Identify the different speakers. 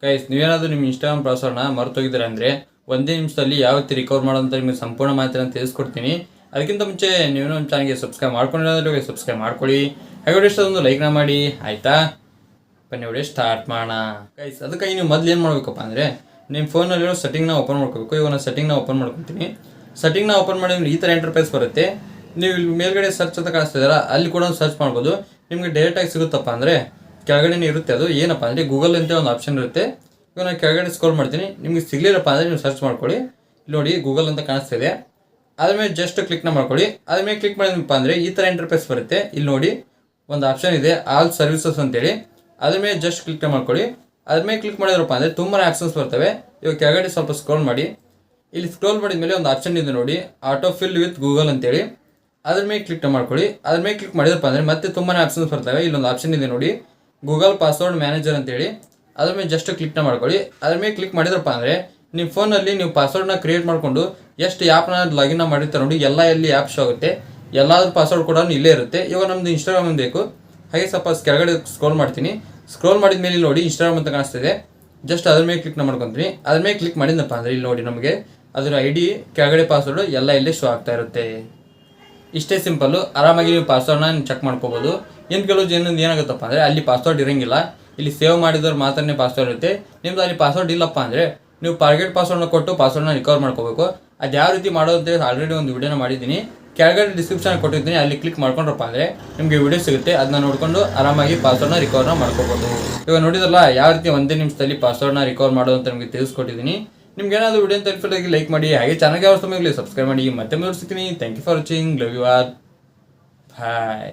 Speaker 1: Guys, ನೀವೇನಾದರೂ ನಿಮ್ಮ Instagram ಪಾಸ್ವರ್ಡ್ನ ಮರೆತೋಗಿದ್ದೀರಾ ಅಂದರೆ ಒಂದೇ ನಿಮಿಷದಲ್ಲಿ ಯಾವ ರೀತಿ ರಿಕವರ್ ಮಾಡೋದಂತ ನಿಮಗೆ ಸಂಪೂರ್ಣ ಮಾಹಿತಿಯನ್ನು ತಿಳಿಸ್ಕೊಡ್ತೀನಿ. ಅದಕ್ಕಿಂತ ಮುಂಚೆ ನೀವು ನಮ್ಮ ಚಾನಲ್ಗೆ ಸಬ್ಸ್ಕ್ರೈಬ್ ಮಾಡ್ಕೊಂಡಿರೋದ್ರೆ ಸಬ್ಸ್ಕ್ರೈಬ್ ಮಾಡ್ಕೊಳ್ಳಿ. ಹಾಗೆ ಇಷ್ಟೊಂದು ಲೈಕ್ನ ಮಾಡಿ, ಆಯಿತಾ? ಬನ್ನಿ ವಿಡಿಯೋ ಸ್ಟಾರ್ಟ್ ಮಾಡೋಣ. ಗೈಸ್, ಅದಕ್ಕಾಗಿ ನೀವು ಮೊದಲು ಏನು ಮಾಡಬೇಕಪ್ಪ ಅಂದರೆ ನಿಮ್ಮ ಫೋನಲ್ಲಿರೋ ಸೆಟ್ಟಿಂಗ್ನ ಓಪನ್ ಮಾಡ್ಕೋಬೇಕು. ಇವಾಗ ನಾನು ಸೆಟ್ಟಿಂಗ್ನ ಓಪನ್ ಮಾಡ್ಕೊತೀನಿ. ಸೆಟ್ಟಿಂಗ್ನ ಓಪನ್ ಮಾಡಿ ಈ ಥರ ಇಂಟರ್ಫೇಸ್ ಬರುತ್ತೆ. ನೀವು ಇಲ್ಲಿ ಮೇಲ್ಗಡೆ ಸರ್ಚ್ ಅಂತ ಕಾಣಿಸ್ತಿದಾರ, ಅಲ್ಲಿ ಕೂಡ ಸರ್ಚ್ ಮಾಡ್ಬೋದು. ನಿಮಗೆ ಡೈರೆಕ್ಟಾಗಿ ಸಿಗುತ್ತಪ್ಪ ಅಂದರೆ ಕೆಳಗಡೆ ಇರುತ್ತೆ. ಅದು ಏನಪ್ಪ ಅಂದರೆ ಗೂಗಲ್ ಅಂತ ಒಂದು ಆಪ್ಷನ್ ಇರುತ್ತೆ. ಇವಾಗ ನಾನು ಕೆಳಗಡೆ ಸ್ಕ್ರೋಲ್ ಮಾಡ್ತೀನಿ. ನಿಮಗೆ ಸಿಗಲಿಲ್ಲಪ್ಪ ಅಂದರೆ ನೀವು ಸರ್ಚ್ ಮಾಡ್ಕೊಳ್ಳಿ. ಇಲ್ಲಿ ನೋಡಿ ಗೂಗಲ್ ಅಂತ ಕಾಣಿಸ್ತಿದೆ. ಅದ್ರ ಮೇಲೆ ಜಸ್ಟ್ ಕ್ಲಿಕ್ನ ಮಾಡ್ಕೊಳ್ಳಿ. ಅದ್ರ ಮೇಲೆ ಕ್ಲಿಕ್ ಮಾಡಿದಪ್ಪ ಅಂದರೆ ಈ ಥರ ಇಂಟರ್ಫೇಸ್ ಬರುತ್ತೆ. ಇಲ್ಲಿ ನೋಡಿ ಒಂದು ಆಪ್ಷನ್ ಇದೆ, ಆಲ್ ಸರ್ವಿಸಸ್ ಅಂತೇಳಿ. ಅದ್ರ ಮೇಲೆ ಜಸ್ಟ್ ಕ್ಲಿಕ್ ಮಾಡ್ಕೊಳ್ಳಿ. ಅದ್ರ ಮೇಲೆ ಕ್ಲಿಕ್ ಮಾಡಿದ್ರಪ್ಪ ಅಂದರೆ ತುಂಬಾ ಆಪ್ಷನ್ಸ್ ಬರ್ತವೆ. ಇವಾಗ ಕೆಳಗಡೆ ಸ್ವಲ್ಪ ಸ್ಕ್ರೋಲ್ ಮಾಡಿ. ಇಲ್ಲಿ ಸ್ಕ್ರೋಲ್ ಮಾಡಿದ ಮೇಲೆ ಒಂದು ಆಪ್ಷನ್ ಇದೆ ನೋಡಿ, ಆಟೋ ಫಿಲ್ ವಿತ್ ಗೂಗಲ್ ಅಂತೇಳಿ. ಅದ್ರ ಮೇಲೆ ಕ್ಲಿಕ್ ಮಾಡ್ಕೊಳ್ಳಿ. ಅದ್ರ ಮೇಲೆ ಕ್ಲಿಕ್ ಮಾಡಿದ್ರಪ್ಪ ಅಂದರೆ ಮತ್ತೆ ತುಂಬಾ ಆಪ್ಷನ್ಸ್ ಬರ್ತವೆ. ಇಲ್ಲೊಂದು ಆಪ್ಷನ್ ಇದೆ ನೋಡಿ, ಗೂಗಲ್ ಪಾಸ್ವರ್ಡ್ ಮ್ಯಾನೇಜರ್ ಅಂತೇಳಿ. ಅದ್ರ ಮೇಲೆ ಜಸ್ಟ್ ಕ್ಲಿಕ್ನ ಮಾಡ್ಕೊಳ್ಳಿ. ಅದ್ರ ಮೇಲೆ ಕ್ಲಿಕ್ ಮಾಡಿದ್ರಪ್ಪ ಅಂದರೆ ನಿಮ್ಮ ಫೋನಲ್ಲಿ ನೀವು ಪಾಸ್ವರ್ಡ್ನ ಕ್ರಿಯೇಟ್ ಮಾಡಿಕೊಂಡು ಎಷ್ಟು ಆ್ಯಪ್ನ ಲಾಗಿನ್ ಮಾಡಿರ್ತಾರೆ ನೋಡಿ, ಎಲ್ಲ ಎಲ್ಲಿ ಆ್ಯಪ್ ಶೋ ಆಗುತ್ತೆ. ಎಲ್ಲಾದ್ರ ಪಾಸ್ವರ್ಡ್ ಕೂಡ ಇಲ್ಲೇ ಇರುತ್ತೆ. ಇವಾಗ ನಮ್ಮದು ಇನ್ಸ್ಟಾಗ್ರಾಮ್ ಬೇಕು. ಹಾಗೆ ಸ್ವಲ್ಪ ಕೆಳಗಡೆ ಸ್ಕ್ರೋಲ್ ಮಾಡ್ತೀನಿ. ಸ್ಕ್ರೋಲ್ ಮಾಡಿದ ಮೇಲೆ ನೋಡಿ ಇನ್ಸ್ಟಾಗ್ರಾಮ್ ಅಂತ ಕಾಣಿಸ್ತಿದೆ. ಜಸ್ಟ್ ಅದ್ರ ಮೇಲೆ ಕ್ಲಿಕ್ನ ಮಾಡ್ಕೊತೀನಿ. ಅದ್ರ ಮೇಲೆ ಕ್ಲಿಕ್ ಮಾಡಿದ್ನಪ್ಪ ಅಂದರೆ ಇಲ್ಲಿ ನೋಡಿ ನಮಗೆ ಅದರ ID ಕೆಳಗಡೆ ಪಾಸ್ವರ್ಡು ಎಲ್ಲ ಇಲ್ಲೇ ಶೋ ಆಗ್ತಾ ಇರುತ್ತೆ. ಇಷ್ಟೇ ಸಿಂಪಲ್ಲು. ಆರಾಮಾಗಿ ನೀವು ಪಾಸ್ವರ್ಡ್ನ ಚೆಕ್ ಮಾಡ್ಕೋಬೋದು. ಏನು ಕೆಲವು ಏನಾಗುತ್ತಪ್ಪ ಅಂದರೆ ಅಲ್ಲಿ ಪಾಸ್ವರ್ಡ್ ಇರೋಂಗಿಲ್ಲ. ಇಲ್ಲಿ ಸೇವ್ ಮಾಡಿದವ್ರು ಮಾತ್ರನೇ ಪಾಸ್ವರ್ಡ್ ಇರುತ್ತೆ. ನಿಮ್ದು ಅಲ್ಲಿ ಪಾಸ್ವರ್ಡ್ ಇಲ್ಲಪ್ಪ ಅಂದರೆ ನೀವು ಫಾರ್ಗೆಟ್ ಪಾಸ್ವರ್ಡ್ನ ಕೊಟ್ಟು ಪಾಸ್ವರ್ಡ್ನ ರಿಕವರ್ ಮಾಡ್ಕೋಬೇಕು. ಅದು ಯಾವ ರೀತಿ ಮಾಡೋದು ಅಂತ ಆಲ್ರೆಡಿ ಒಂದು ವಿಡಿಯೋನ ಮಾಡಿದ್ದೀನಿ. ಕೆಳಗಡೆ ಡಿಸ್ಕ್ರಿಪ್ಷನ್ ಕೊಟ್ಟಿದ್ದೀನಿ, ಅಲ್ಲಿ ಕ್ಲಿಕ್ ಮಾಡ್ಕೊಂಡ್ರಪ್ಪ ಅಂದರೆ ನಿಮಗೆ ವಿಡಿಯೋ ಸಿಗುತ್ತೆ. ಅದನ್ನ ನೋಡಿಕೊಂಡು ಆರಾಮಾಗಿ ಪಾಸ್ವರ್ಡ್ನ ರಿಕವರ್ನ ಮಾಡ್ಕೋಬೋದು. ಇವಾಗ ನೋಡಿದ್ರಲ್ಲ ಯಾವ ರೀತಿ ಒಂದೇ ನಿಮಿಷದಲ್ಲಿ ಪಾಸ್ವರ್ಡ್ನ ರಿಕವರ್ ಮಾಡೋದು ಅಂತ ನಿಮಗೆ ತಿಳಿಸ್ಕೊಟ್ಟಿದ್ದೀನಿ. ನಿಮ್ಗೆ ಏನಾದರೂ ವಿಡಿಯೋ ತಲುಪಿದಾಗಿ ಲೈಕ್ ಮಾಡಿ, ಹಾಗೆ ಚಾನಲ್ಗೆ ಅವಶ್ಯವಾಗಿ ಸಬ್ಸ್ಕ್ರೈಬ್ ಮಾಡಿ. ಮತ್ತೆ ಸಿಗ್ತೀನಿ. Thank you for watching. Love you all. Bye.